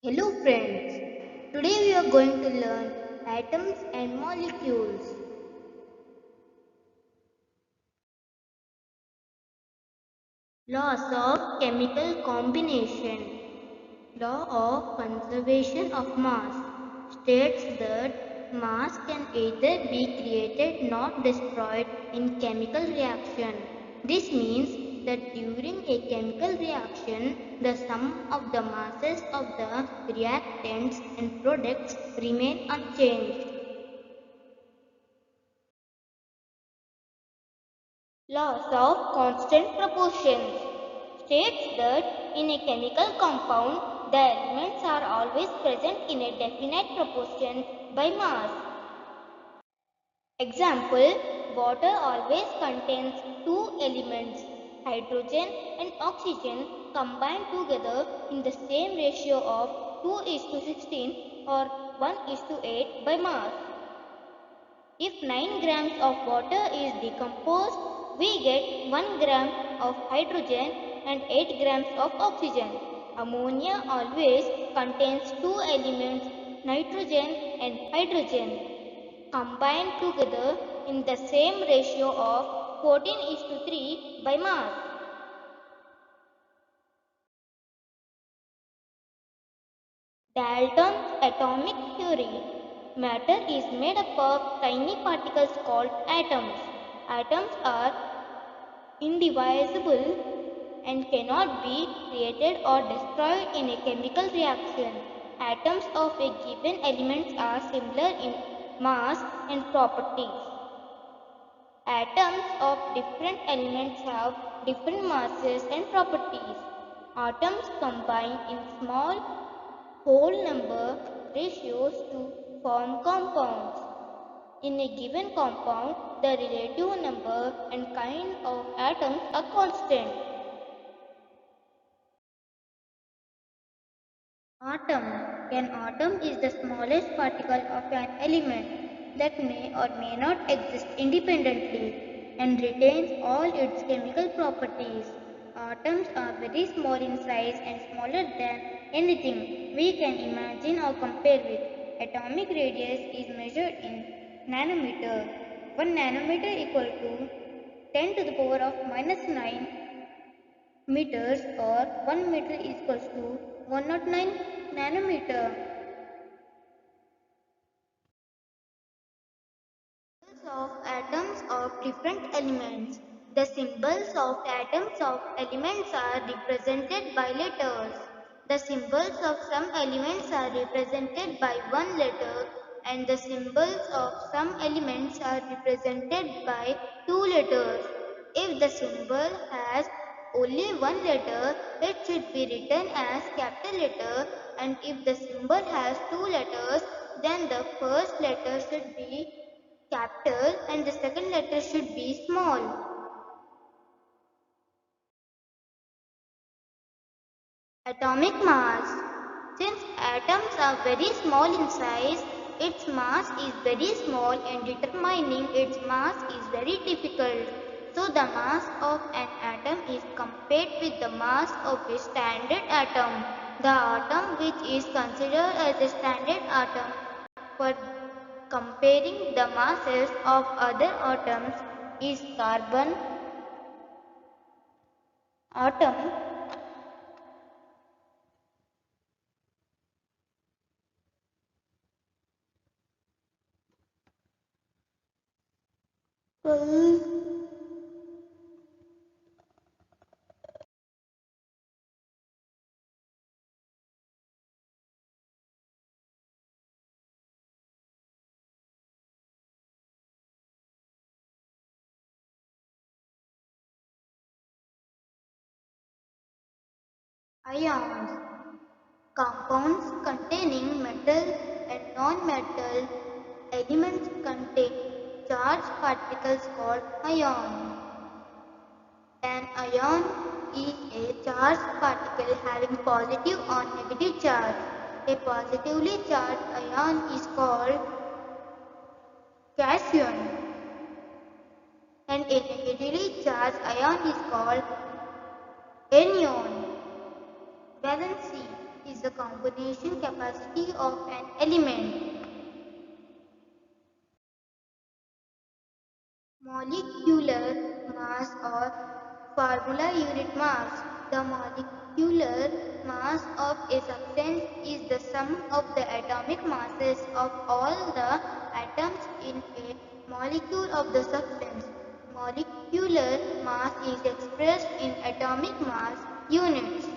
Hello friends, today we are going to learn atoms and molecules. Laws of chemical combination. Law of conservation of mass states that mass can either be created nor destroyed in chemical reaction. This means that during a chemical reaction, the sum of the masses of the reactants and products remain unchanged. Laws of constant proportions states that in a chemical compound, the elements are always present in a definite proportion by mass. Example, water always contains two elements, hydrogen and oxygen combined together in the same ratio of 2 is to 16 or 1 is to 8 by mass. If 9 grams of water is decomposed, we get 1 gram of hydrogen and 8 grams of oxygen. Ammonia always contains two elements, nitrogen and hydrogen, combined together in the same ratio of 14 is to 3 by mass. Dalton's atomic theory. Matter is made up of tiny particles called atoms. Atoms are indivisible and cannot be created or destroyed in a chemical reaction. Atoms of a given element are similar in mass and properties. Atoms of different elements have different masses and properties. Atoms combine in small whole number ratios to form compounds. In a given compound, the relative number and kind of atoms are constant. Atom. An atom is the smallest particle of an element that may or may not exist independently and retains all its chemical properties. Atoms are very small in size and smaller than anything we can imagine or compare with. Atomic radius is measured in nanometer. 1 nanometer equal to 10 to the power of minus 9 meters or 1 meter is equals to 109 nanometer. Symbols of atoms of different elements. The symbols of atoms of elements are represented by letters. The symbols of some elements are represented by one letter and the symbols of some elements are represented by two letters. If the symbol has only one letter, it should be written as capital letter, and if the symbol has two letters, then the first letter should be capital and the second letter should be small. Atomic mass. Since atoms are very small in size, its mass is very small and determining its mass is very difficult. So the mass of an atom is compared with the mass of a standard atom. The atom which is considered as a standard atom for comparing the masses of other atoms is carbon atom. Ions. Compounds containing metal and non-metal elements contain charged particles called ion. An ion is a charged particle having positive or negative charge. A positively charged ion is called cation and a negatively charged ion is called anion. Valency. is the combination capacity of an element. Molecular mass or formula unit mass. The molecular mass of a substance is the sum of the atomic masses of all the atoms in a molecule of the substance. Molecular mass is expressed in atomic mass units.